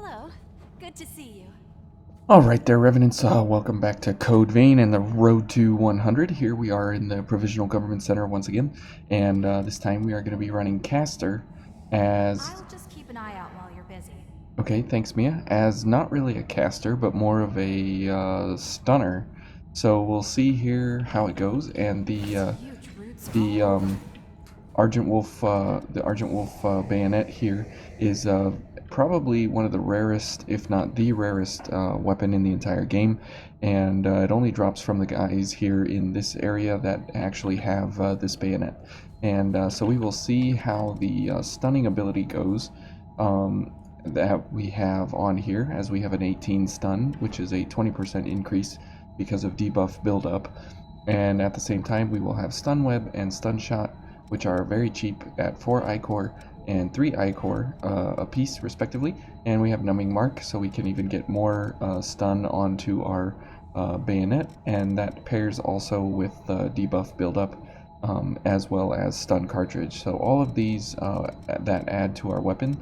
Hello. Good to see you. Alright there, Revenants, welcome back to Code Vein and the Road to 100. Here we are in the Provisional Government Center once again, and this time we are going to be running Caster as... I'll just keep an eye out while you're busy. Okay, thanks Mia. As not really a caster, but more of a stunner. So we'll see here how it goes, and the Argent Wolf bayonet here is probably one of the rarest, if not the rarest, weapon in the entire game, and it only drops from the guys here in this area that actually have this bayonet. And so we will see how the stunning ability goes that we have on here, as we have an 18 stun, which is a 20% increase because of debuff buildup. And at the same time, we will have Stun Web and Stun Shot, which are very cheap at 4 Ichor and 3 Ichor a piece, respectively. And we have Numbing Mark, so we can even get more stun onto our bayonet, and that pairs also with debuff buildup, as well as Stun Cartridge. So all of these that add to our weapon,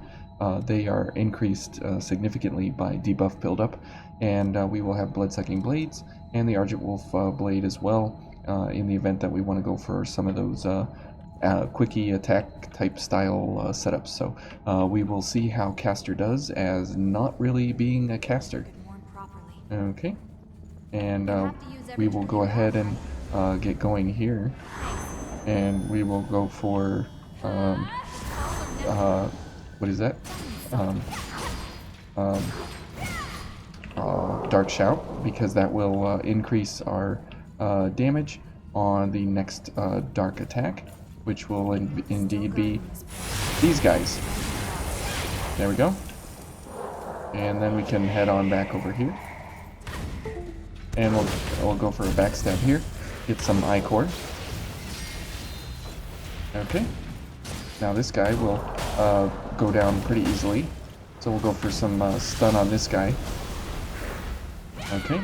they are increased significantly by debuff buildup, and we will have Blood-Sucking Blades and the Argent Wolf blade as well, in the event that we want to go for some of those quickie attack type style setups. So we will see how Caster does as not really being a caster. Okay, and we will go ahead and get going here, and we will go for what is that? Dark Shout, because that will increase our damage on the next dark attack, which will indeed be these guys. There we go. And then we can head on back over here. And we'll go for a backstab here. Get some Ichor. Okay. Now this guy will go down pretty easily. So we'll go for some stun on this guy. Okay.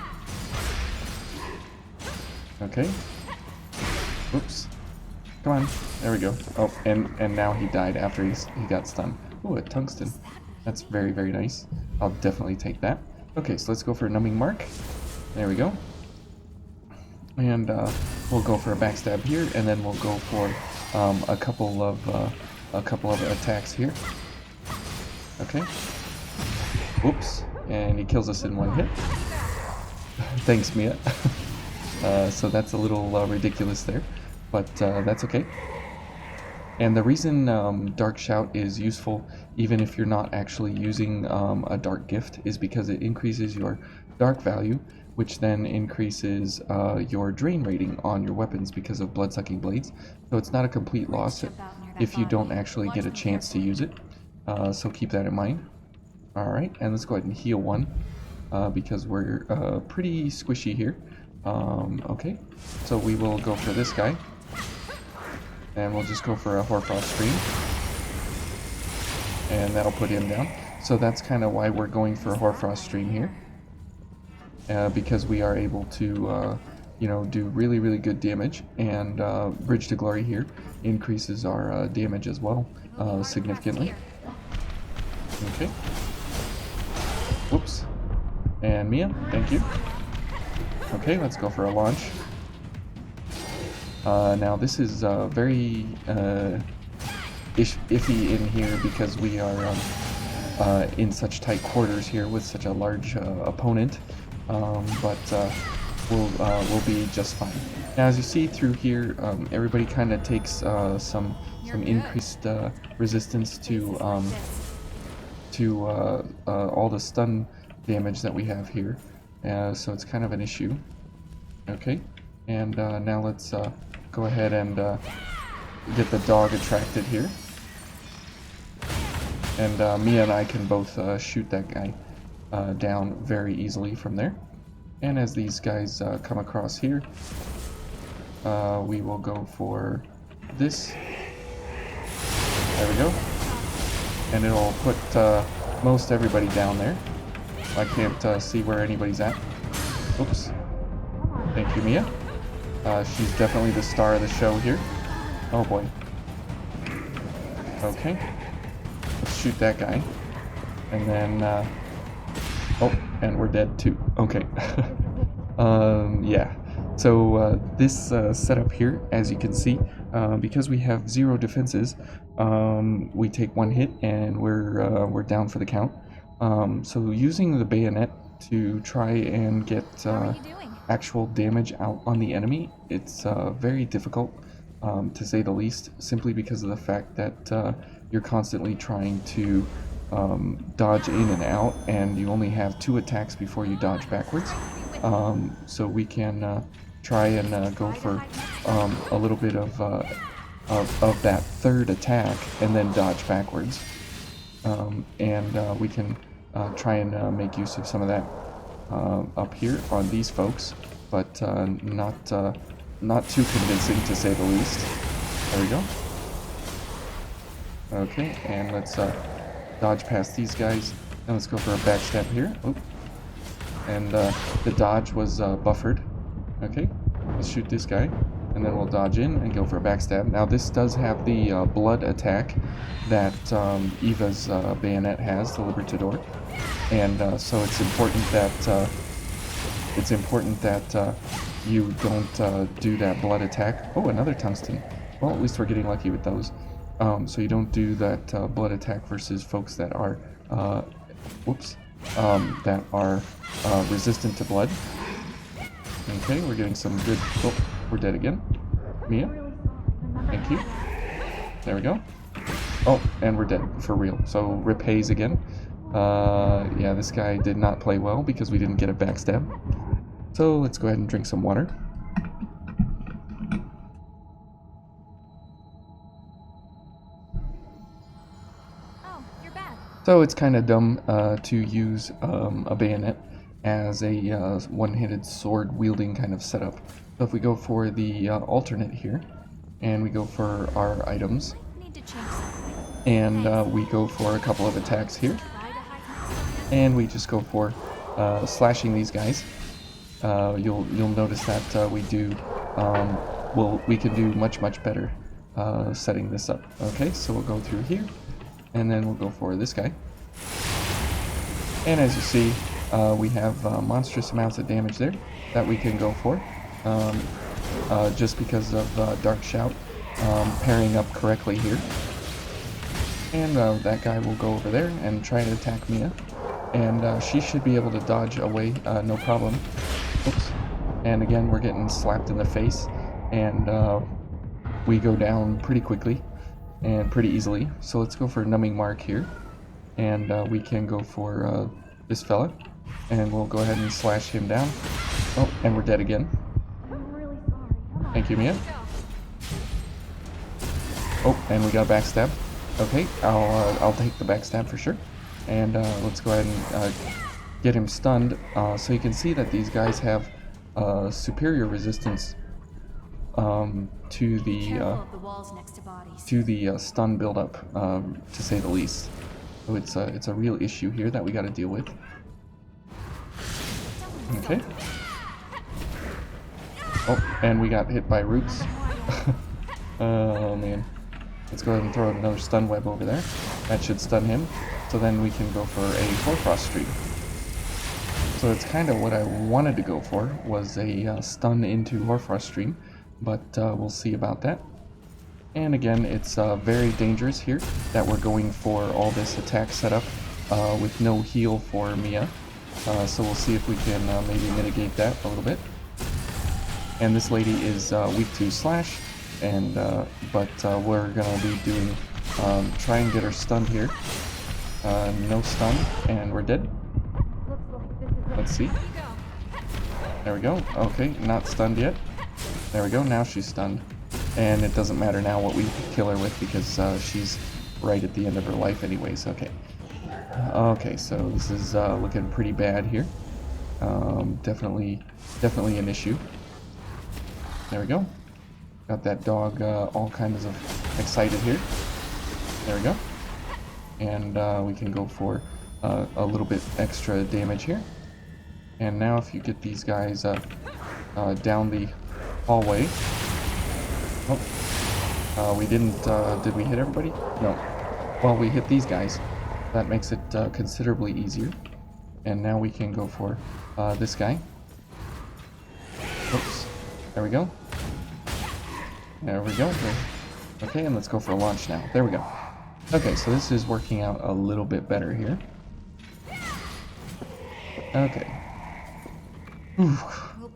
Okay. Oops. Come on. There we go. Oh, and now he died after he got stunned. Ooh, a tungsten. That's very, very nice. I'll definitely take that. Okay, so let's go for a Numbing Mark. There we go. And we'll go for a backstab here, and then we'll go for a couple of attacks here. Okay. Oops. And he kills us in one hit. Thanks, Mia. So that's a little ridiculous there, but that's okay. And the reason Dark Shout is useful, even if you're not actually using a Dark Gift, is because it increases your Dark value, which then increases your Drain rating on your weapons because of Blood-Sucking Blades. So it's not a complete loss if you don't actually get a chance to use it. So keep that in mind. Alright, and let's go ahead and heal one, because we're pretty squishy here. Okay, so we will go for this guy. And we'll just go for a Hoarfrost Stream. And that'll put him down. So that's kind of why we're going for a Hoarfrost Stream here. Because we are able to, you know, do really, really good damage. And Bridge to Glory here increases our damage as well, significantly. Okay. Whoops. And Mia, thank you. Okay, let's go for a launch. Now this is very iffy in here because we are in such tight quarters here with such a large opponent, but we'll be just fine. Now, as you see through here, everybody kind of takes some increased resistance to all the stun damage that we have here, so it's kind of an issue. Okay, and now let's go ahead and get the dog attracted here. And Mia and I can both shoot that guy down very easily from there. And as these guys come across here, we will go for this. There we go. And it'll put most everybody down there. I can't see where anybody's at. Oops. Thank you, Mia. She's definitely the star of the show here. Oh boy. Okay. Let's shoot that guy. And then Oh, and we're dead too. Okay. Yeah. So this setup here, as you can see, because we have 0 defenses, we take 1 hit and we're down for the count. So using the bayonet to try and get How are you doing? actual damage out on the enemy, it's very difficult, to say the least, simply because of the fact that you're constantly trying to dodge in and out, and you only have 2 attacks before you dodge backwards. So we can try and go for a little bit of that 3rd attack and then dodge backwards. And we can try and make use of some of that up here on these folks, but not too convincing, to say the least. There we go. Okay, and let's dodge past these guys, and let's go for a backstab here. Oop. And the dodge was buffered. Okay, let's shoot this guy, and then we'll dodge in and go for a backstab. Now this does have the blood attack that Eva's bayonet has, the Libertador, and so it's important that you don't do that blood attack. Oh, another tungsten. Well, at least we're getting lucky with those. So you don't do that blood attack versus folks that are, that are resistant to blood. Okay, we're getting some good... Oh, we're dead again. Mia? Thank you. There we go. Oh, and we're dead, for real. So, rip Hayes again. Yeah, this guy did not play well because we didn't get a backstab. So, let's go ahead and drink some water. Oh, you're back. So, it's kind of dumb to use a bayonet as a one-handed sword-wielding kind of setup. So if we go for the alternate here, and we go for our items, Need to change something. and we go for a couple of attacks here, and we just go for slashing these guys, you'll notice that we do, we can do much better setting this up. Okay, so we'll go through here, and then we'll go for this guy. And as you see, we have monstrous amounts of damage there that we can go for, just because of Dark Shout pairing up correctly here. And that guy will go over there and try to attack Mia, and she should be able to dodge away, no problem. Oops. And again, we're getting slapped in the face, and we go down pretty quickly and pretty easily. So let's go for Numbing Mark here, and we can go for this fella, and we'll go ahead and slash him down. Oh, and we're dead again. Thank you, Mia. Oh, and we got a backstab. Okay, I'll take the backstab for sure. And let's go ahead and get him stunned. So you can see that these guys have superior resistance to the stun buildup, to say the least. So it's a real issue here that we got to deal with. Okay. Oh, and we got hit by roots. Oh man. Let's go ahead and throw another stun web over there. That should stun him. So then we can go for a Hoarfrost stream. So it's kind of what I wanted to go for, was a stun into Hoarfrost stream, but we'll see about that. And again, it's very dangerous here that we're going for all this attack setup with no heal for Mia. So we'll see if we can maybe mitigate that a little bit. And this lady is weak to slash, and but we're gonna be doing try and get her stunned here. No stun, and we're dead. Let's see. There we go. Okay, not stunned yet. There we go. Now she's stunned, and it doesn't matter now what we kill her with because she's right at the end of her life anyways. Okay. Okay, so this is looking pretty bad here. Definitely an issue. There we go. Got that dog all kinds of excited here. There we go. And we can go for a little bit extra damage here. And now if you get these guys down the hallway. Oh, we didn't, did we hit everybody? No. Well, we hit these guys. That makes it considerably easier. And now we can go for this guy. Oops. There we go. There we go. Okay, and let's go for a launch now. There we go. Okay, so this is working out a little bit better here. Okay. Whew.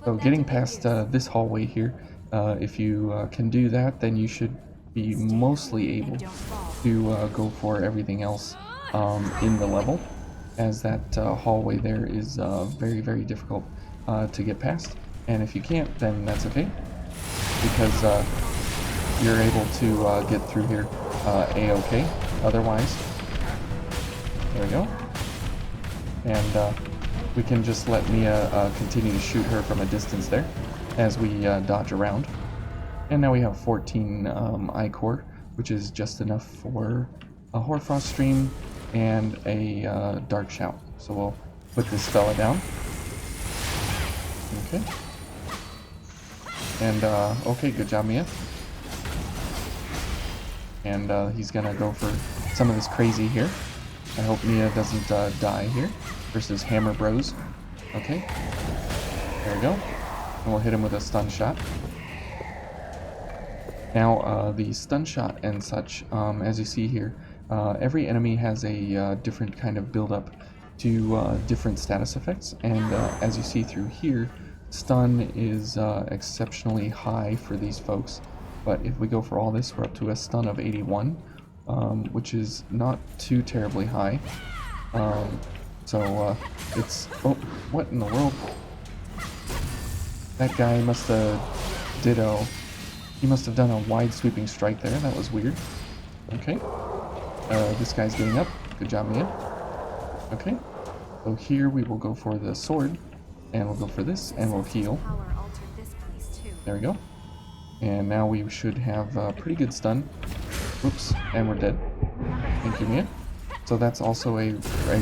So getting past this hallway here, if you can do that, then you should be mostly able to go for everything else in the level, as that hallway there is very, very difficult to get past. And if you can't, then that's okay, because you're able to get through here a-okay otherwise. There we go. And we can just let Mia continue to shoot her from a distance there as we dodge around. And now we have 14 I-core, which is just enough for a Hoarfrost Stream and a Dark Shout. So we'll put this fella down. Okay. And, okay, good job, Mia. And he's gonna go for some of this crazy here. I hope Mia doesn't die here versus Hammer Bros. Okay. There we go. And we'll hit him with a stun shot. Now, the stun shot and such, as you see here, every enemy has a different kind of build-up to different status effects. And as you see through here, stun is exceptionally high for these folks. But if we go for all this, we're up to a stun of 81, which is not too terribly high. So it's... Oh, what in the world? That guy must have ditto. He must have done a wide sweeping strike there. That was weird. Okay. This guy's getting up. Good job, Mia. Okay. So here we will go for the sword. And we'll go for this. And we'll heal. There we go. And now we should have a pretty good stun. Oops. And we're dead. Thank you, Mia. So that's also a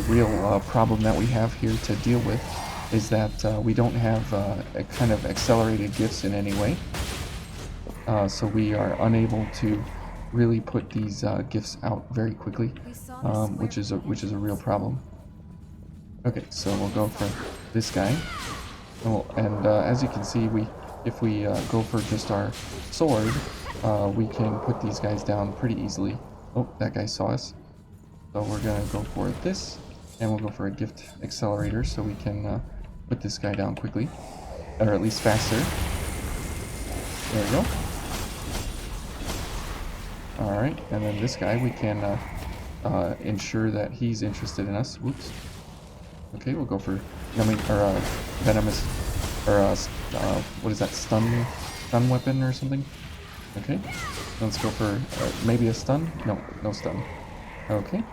real problem that we have here to deal with. Is that we don't have a kind of accelerated gifts in any way. So we are unable to really put these gifts out very quickly, which is a real problem. Okay, so we'll go for this guy. Oh, and as you can see, if we go for just our sword, we can put these guys down pretty easily. Oh, that guy saw us. So we're gonna go for this, and we'll go for a gift accelerator so we can put this guy down quickly, or at least faster. There we go. Alright, and then this guy, we can ensure that he's interested in us. Whoops. Okay, we'll go for venomous, or what is that, stun weapon or something? Okay, let's go for maybe a stun? No stun. Okay,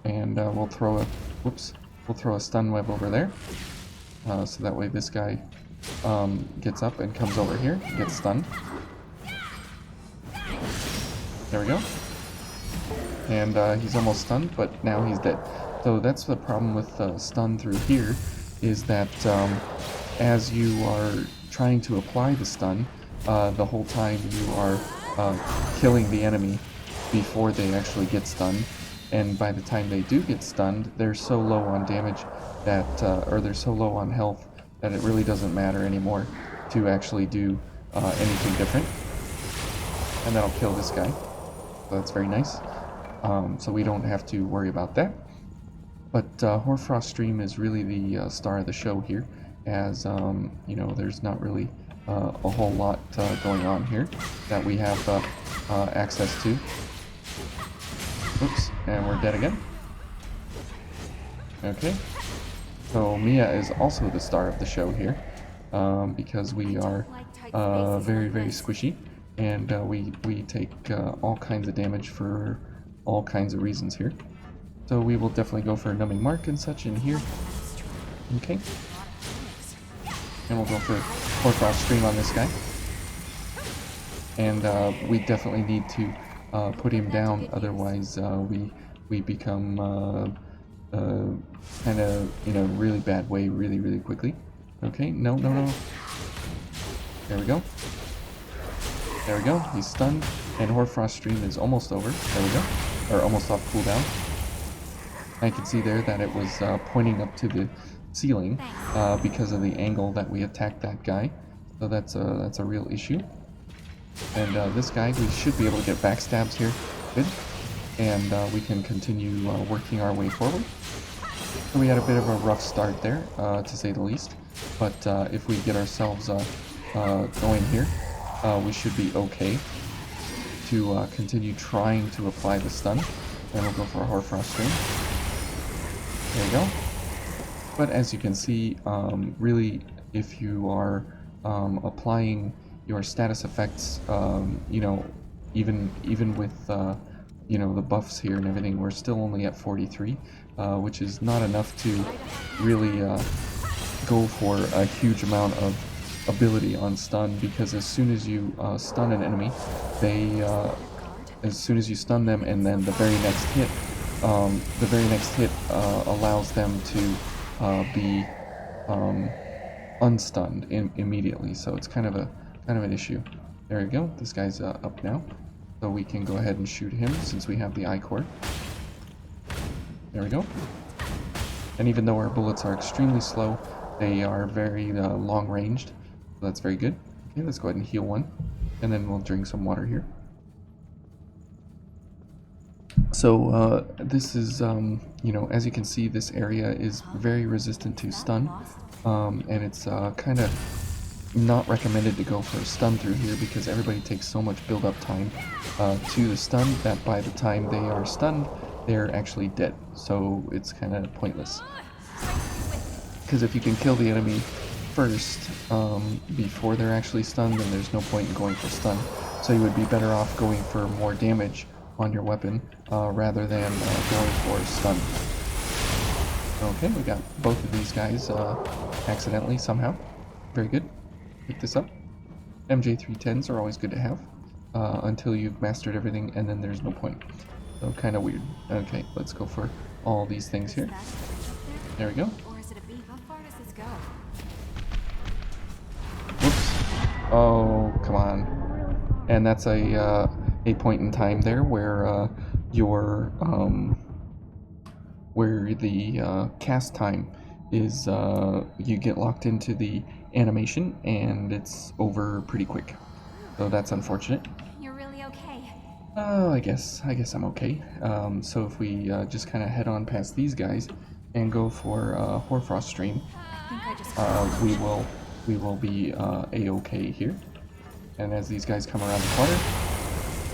and we'll throw a stun web over there, so that way this guy gets up and comes over here, gets stunned. There we go. And he's almost stunned, but now he's dead. So that's the problem with stun through here, is that as you are trying to apply the stun, the whole time you are killing the enemy before they actually get stunned. And by the time they do get stunned, they're so low on damage that, or they're so low on health, that it really doesn't matter anymore to actually do anything different. And that'll kill this guy. So that's very nice. So we don't have to worry about that. But Hoarfrost Stream is really the star of the show here, as you know, there's not really a whole lot going on here that we have access to. Oops, and we're dead again. Okay, so Mia is also the star of the show here, because we are very, very squishy, and we take all kinds of damage for all kinds of reasons here. So we will definitely go for a numbing mark and such in here. Okay. And we'll go for Hoarfrost Stream on this guy. And we definitely need to put him down, otherwise we become kind of in a really bad way really, really quickly. Okay, no. There we go. There we go, he's stunned, and Hoarfrost Stream is almost over. There we go. Or almost off cooldown. I can see there that it was pointing up to the ceiling Thanks. because of the angle that we attacked that guy. So that's a real issue. And this guy, we should be able to get backstabs here. Good. And we can continue working our way forward. So we had a bit of a rough start there, to say the least. But if we get ourselves going here, we should be okay to continue trying to apply the stun. And we'll go for a Hoarfrost Stream. There you go. But as you can see, really, if you are applying your status effects, you know, even with you know, the buffs here and everything, we're still only at 43, which is not enough to really go for a huge amount of ability on stun, because as soon as you stun an enemy, they as soon as you stun them, and then the very next hit allows them to be unstunned immediately. So it's kind of an issue. There we go. This guy's up now, so we can go ahead and shoot him since we have the I-core. There we go. And even though our bullets are extremely slow, they are very long ranged. So that's very good. Okay, let's go ahead and heal one, and then we'll drink some water here. So this is, you know, as you can see, this area is very resistant to stun, and it's kind of not recommended to go for a stun through here, because everybody takes so much build-up time to the stun that by the time they are stunned, they're actually dead. So it's kind of pointless. Because if you can kill the enemy first before they're actually stunned, then there's no point in going for stun. So you would be better off going for more damage on your weapon rather than going for stun. Okay, we got both of these guys accidentally somehow. Very good. Pick this up. MJ310s are always good to have until you've mastered everything, and then there's no point. So kind of weird. Okay, let's go for all these things here. There we go. Whoops. Oh, come on. And that's a point in time there where where the cast time is you get locked into the animation and it's over pretty quick. So that's unfortunate. You're really okay. I guess I'm okay. So if we just kind of head on past these guys and go for Hoarfrost Stream, I think I just we will be a-okay here. And as these guys come around the corner,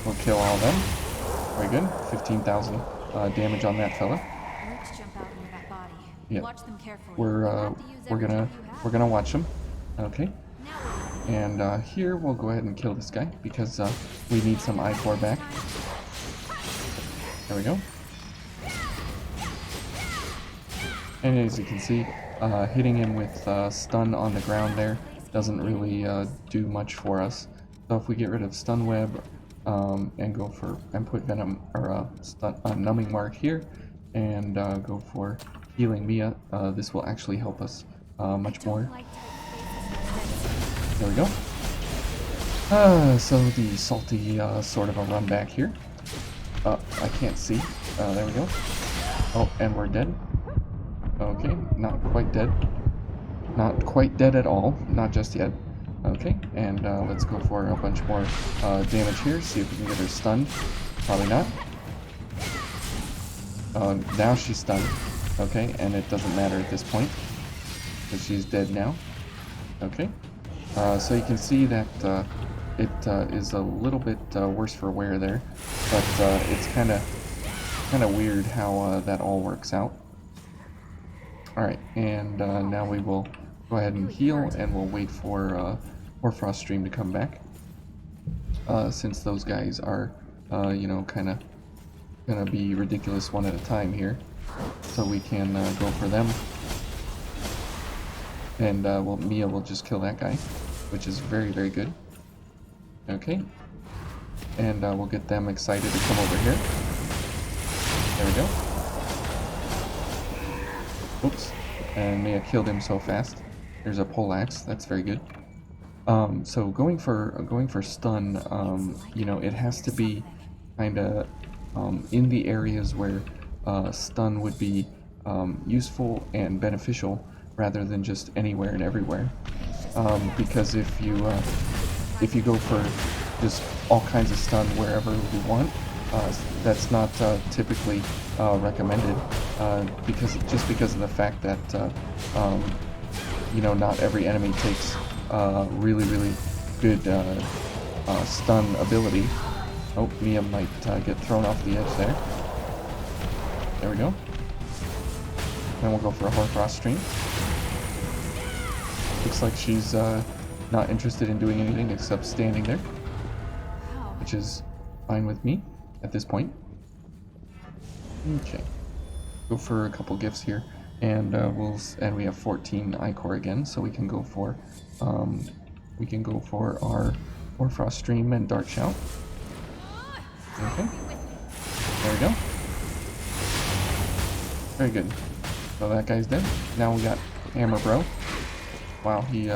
we'll kill all of them. Very good. 15,000 damage on that fella. Roots jump out near that body. Yeah. Watch them carefully. We're gonna watch them. Okay. And here we'll go ahead and kill this guy because we need some I-core back. There we go. And as you can see, hitting him with stun on the ground there doesn't really do much for us. So if we get rid of stun web and go for put venom or numbing mark here and go for healing Mia, this will actually help us much more. There we go. So the salty sort of a run back here. I can't see. There we go. Oh, and we're dead. Okay, not quite dead. Not quite dead at all. Not just yet. Okay, and let's go for a bunch more damage here. See if we can get her stunned. Probably not. Now she's stunned. Okay, and it doesn't matter at this point because she's dead now. Okay. So you can see that it is a little bit worse for wear there, but it's kind of weird how that all works out. All right, and now we will go ahead and heal, and we'll wait for Hoarfrost Stream to come back, since those guys are, you know, kind of gonna be ridiculous one at a time here, so we can go for them. And well, Mia will just kill that guy, which is very, very good. Okay. And we'll get them excited to come over here. There we go. Oops. And Mia killed him so fast. There's a poleaxe. That's very good. So going for stun, you know, it has to be kind of in the areas where stun would be useful and beneficial rather than just anywhere and everywhere. Because if you go for just all kinds of stun wherever you want, that's not typically recommended, because of the fact that not every enemy takes really good stun ability. Oh, Mia might get thrown off the edge there. There we go. Then we'll go for a Hoarfrost stream. Looks like she's not interested in doing anything except standing there, which is fine with me at this point. Okay, go for a couple gifts here, and we have 14 Ichor again, so we can go for our Hoarfrost stream and Dart Shout. Okay, there we go. Very good. So that guy's dead. Now we got Hammer Bro. Wow, he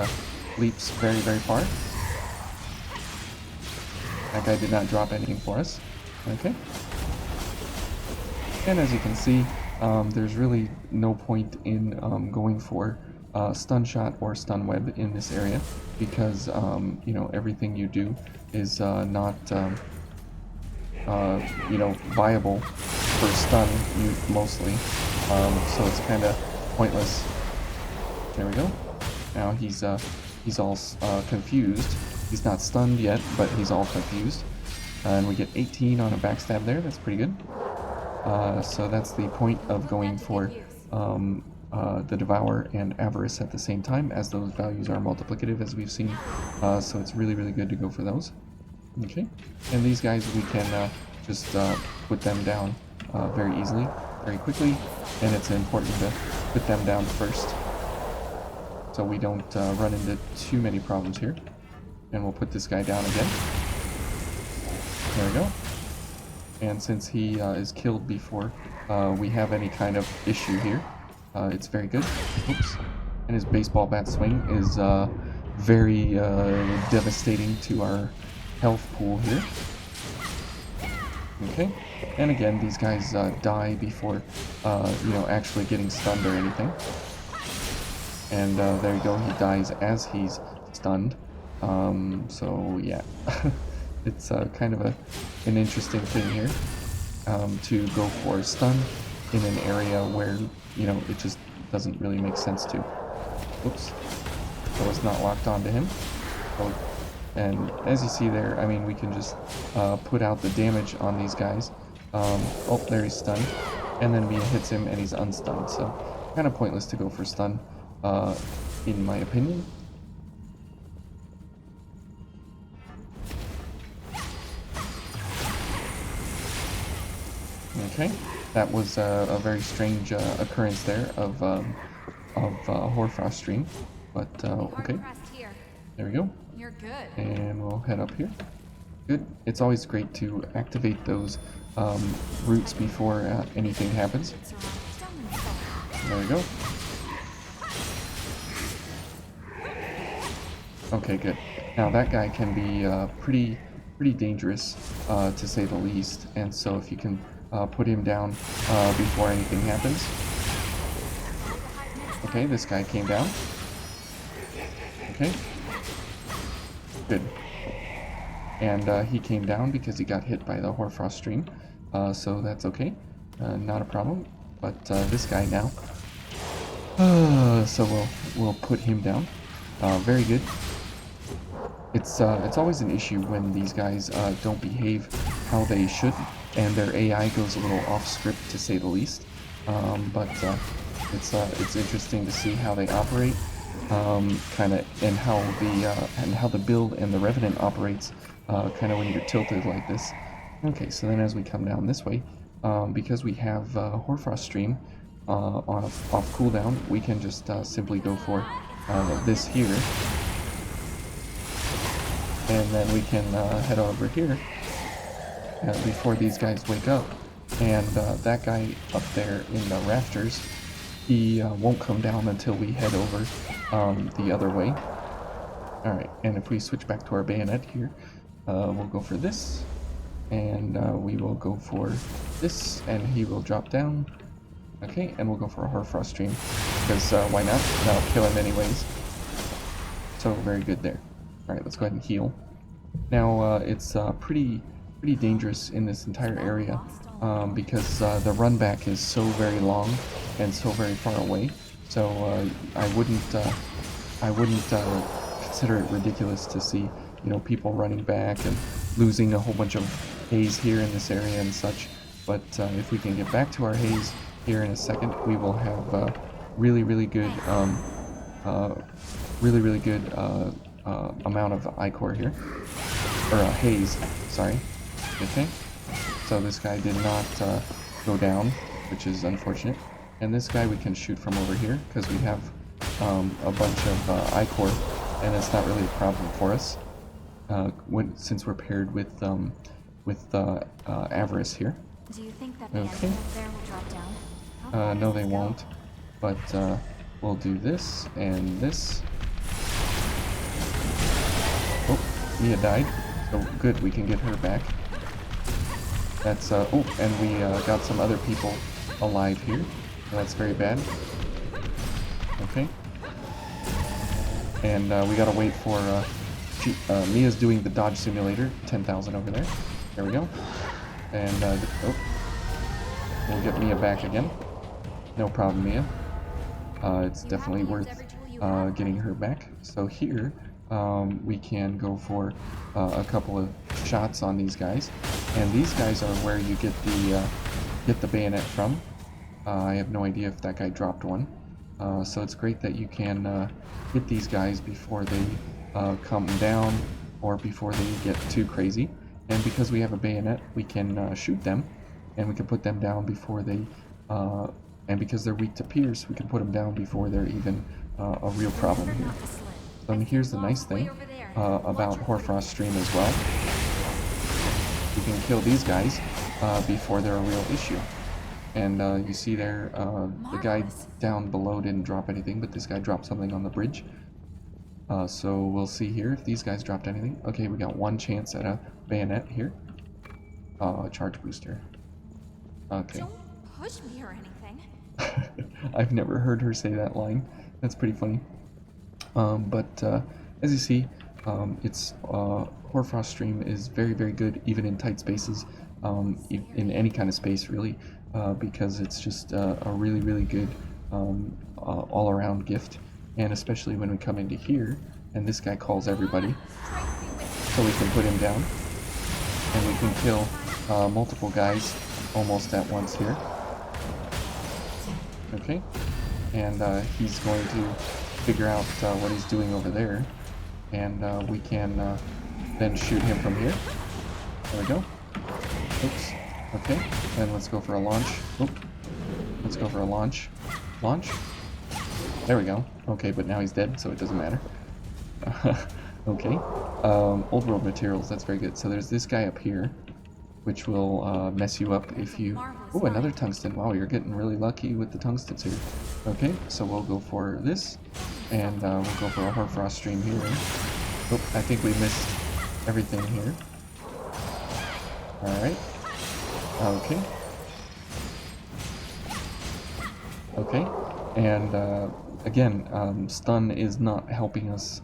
leaps very far. That guy did not drop anything for us. Okay. And as you can see, there's really no point in going for Stun Shot or Stun Web in this area, because everything you do is not viable for stun mostly. So it's kind of pointless. There we go. Now he's all confused. He's not stunned yet, but he's all confused. And we get 18 on a backstab there. That's pretty good. So that's the point of going for the Devour and Avarice at the same time, as those values are multiplicative, as we've seen. So it's really good to go for those. Okay. And these guys, we can just put them down very easily, very quickly. And it's important to put them down first, so we don't run into too many problems here. And we'll put this guy down again. There we go. And since he is killed before we have any kind of issue here, it's very good. Oops. And his baseball bat swing is very devastating to our health pool here. Okay. And again, these guys die before actually getting stunned or anything. And there you go, he dies as he's stunned. So yeah, it's kind of an interesting thing here, to go for stun in an area where it just doesn't really make sense to. Oops, so it's not locked onto him. So, and as you see there, I mean, we can just put out the damage on these guys. Oh, there he's stunned, and then Mia hits him and he's unstunned. So kind of pointless to go for stun, in my opinion. Okay, that was a very strange occurrence there of Hoarfrost stream, but okay. There we go. You're good. And we'll head up here. Good. It's always great to activate those roots before anything happens. There we go. Okay, good. Now that guy can be pretty dangerous, to say the least, and so if you can put him down before anything happens. Okay, this guy came down. Okay. Good. And he came down because he got hit by the Hoarfrost stream, so that's okay. Not a problem. But this guy now. So we'll put him down. Very good. It's always an issue when these guys don't behave how they should, and their AI goes a little off script, to say the least. But it's interesting to see how they operate, kind of, and how the build and the Revenant operates, kind of when you're tilted like this. Okay, so then as we come down this way, because we have Hoarfrost stream off cooldown, we can just simply go for this here. And then we can head over here before these guys wake up. And that guy up there in the rafters, he won't come down until we head over the other way. Alright, and if we switch back to our bayonet here, we'll go for this. And we will go for this, and he will drop down. Okay, and we'll go for a Hoarfrost Stream, because why not? That'll kill him anyways. So very good there. Alright, let's go ahead and heal. Now, it's pretty dangerous in this entire area, because the run back is so very long and so very far away. So I wouldn't consider it ridiculous to see, you know, people running back and losing a whole bunch of haze here in this area and such. But if we can get back to our haze here in a second, we will have really good amount of ichor here, or haze. Sorry. Okay. So this guy did not go down, which is unfortunate. And this guy we can shoot from over here because we have a bunch of ichor, and it's not really a problem for us since we're paired with Avarice here. Do you think that the Okay. enemy up there will drop down? How far No, does they this go? won't. But we'll do this and this. Oh, Mia died. So good, we can get her back. That's oh, and we got some other people alive here. That's very bad. Okay. And we gotta wait for Mia's doing the dodge simulator. 10,000 over there. There we go. And oh, we'll get Mia back again. No problem, Mia. It's definitely worth getting her back. So here we can go for a couple of shots on these guys, and these guys are where you get the bayonet from. I have no idea if that guy dropped one. So it's great that you can hit these guys before they come down or before they get too crazy. And because we have a bayonet, we can shoot them, and we can put them down before they. And because they're weak to pierce, we can put them down before they're even a real problem Remember here. not to slip. So and here's the nice thing about Hoarfrost Stream as well. You can kill these guys before they're a real issue. And you see there, the guy Marvelous. down below didn't drop anything, but this guy dropped something on the bridge. So we'll see here if these guys dropped anything. Okay, we got one chance at a bayonet here. Charge booster. Okay. Don't push me or anything. I've never heard her say that line. That's pretty funny. But as you see, it's Hoarfrost Stream is very good, even in tight spaces, in any kind of space really, because it's just a really good all-around gift, and especially when we come into here, and this guy calls everybody, so we can put him down, and we can kill multiple guys almost at once here. Okay, and he's going to figure out what he's doing over there, and we can then shoot him from here. There we go. Oops. Okay, and let's go for a launch. Oop. Let's go for a launch. Launch. There we go. Okay, but now he's dead, so it doesn't matter. Okay. Old world materials, that's very good. So there's this guy up here, which will mess you up if you... Oh, another tungsten. Wow, you're getting really lucky with the tungstens here. Okay, so we'll go for this, and we'll go for a Hoarfrost Stream here. Oh, I think we missed everything here. Alright. Okay. Okay, and again, stun is not helping us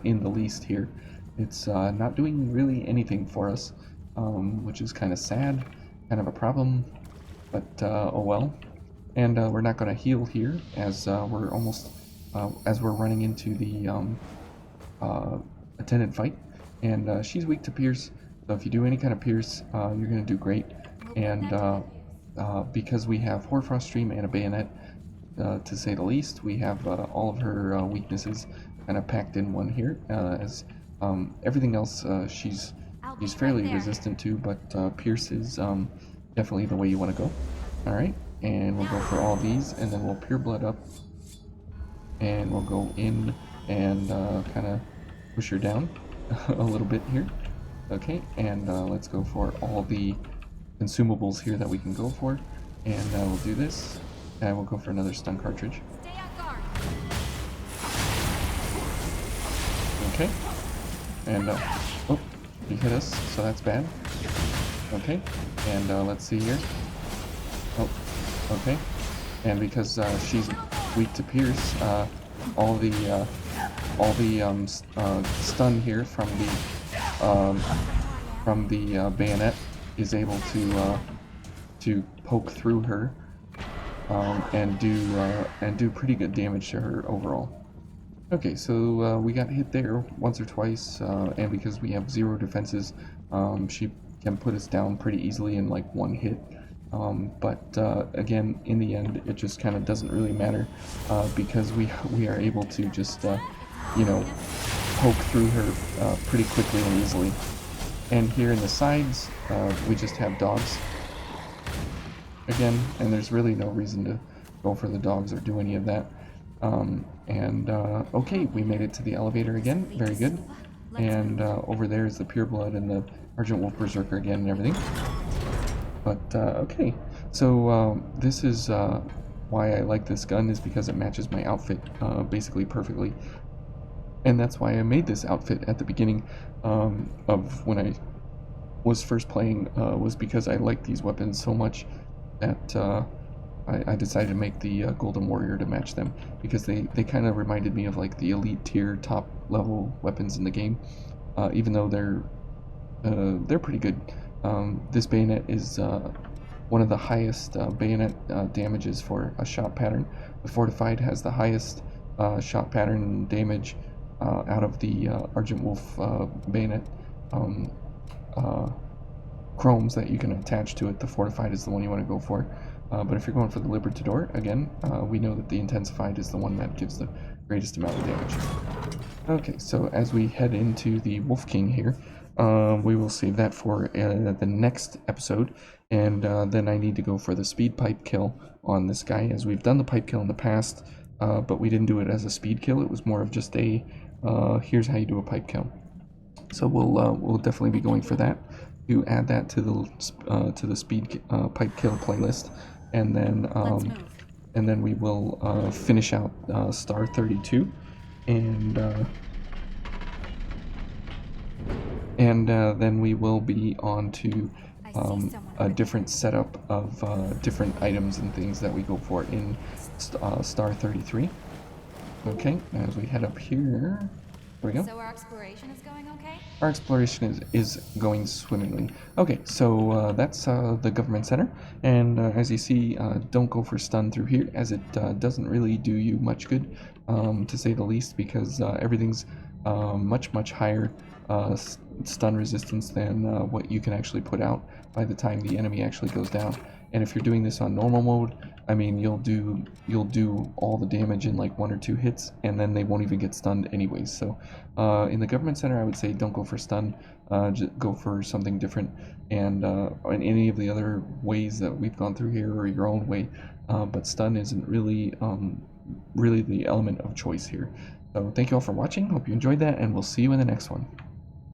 in the least here. It's not doing really anything for us, which is kind of sad, kind of a problem, but oh well. And we're not going to heal here, as we're almost, as we're running into the attendant fight, and she's weak to pierce, so if you do any kind of pierce, you're going to do great. And because we have Hoarfrost Stream and a bayonet, to say the least, we have all of her weaknesses kind of packed in one here, as everything else she's fairly resistant to, but pierce is definitely the way you want to go. Alright, and we'll go for all these, and then we'll Pure Blood up, and we'll go in and kind of push her down a little bit here. Okay, and let's go for all the consumables here that we can go for, and we'll do this, and we'll go for another stun cartridge. Stay on guard. Okay, and oh, he hit us, so that's bad. Okay, and let's see here. Oh, okay. And because she's weak to pierce, all the stun here from the bayonet is able to poke through her and do pretty good damage to her overall. Okay, so we got hit there once or twice, and because we have 0 defenses, she can put us down pretty easily in like one hit. But again, in the end, it just kind of doesn't really matter because we are able to just you know, poke through her pretty quickly and easily. And here in the sides, we just have dogs again, and there's really no reason to go for the dogs or do any of that. Okay, we made it to the elevator again, very good. And over there is the Pure Blood and the Argent Wolf Berserker again and everything. But okay, so this is why I like this gun, is because it matches my outfit basically perfectly. And that's why I made this outfit at the beginning of when I was first playing, was because I liked these weapons so much that I decided to make the Golden Warrior to match them, because they kind of reminded me of like the elite tier top level weapons in the game, even though they're pretty good. This bayonet is one of the highest bayonet damages for a shot pattern. The Fortified has the highest shot pattern damage out of the Argent Wolf bayonet chromes that you can attach to it. The Fortified is the one you want to go for. But if you're going for the Libertador, again, we know that the Intensified is the one that gives the greatest amount of damage. Okay, so as we head into the Wolf King here, we will save that for the next episode, and then I need to go for the speed pipe kill on this guy, as we've done the pipe kill in the past, but we didn't do it as a speed kill. It was more of just a, here's how you do a pipe kill. So we'll definitely be going for that, to add that to the speed pipe kill playlist, and then we will finish out Star 32, and then we will be on to a different setup of different items and things that we go for in Star 33. Okay, as we head up here, there we go. So our exploration is going okay? Our exploration is going swimmingly. Okay, so that's the government center, and as you see, don't go for stun through here, as it doesn't really do you much good, to say the least, because everything's much higher stun resistance than what you can actually put out by the time the enemy actually goes down. And if you're doing this on normal mode, I mean, you'll do all the damage in like 1 or 2 hits, and then they won't even get stunned anyways. So in the government center, I would say don't go for stun, just go for something different. And in any of the other ways that we've gone through here, or your own way, but stun isn't really really the element of choice here. So thank you all for watching. Hope you enjoyed that, and we'll see you in the next one.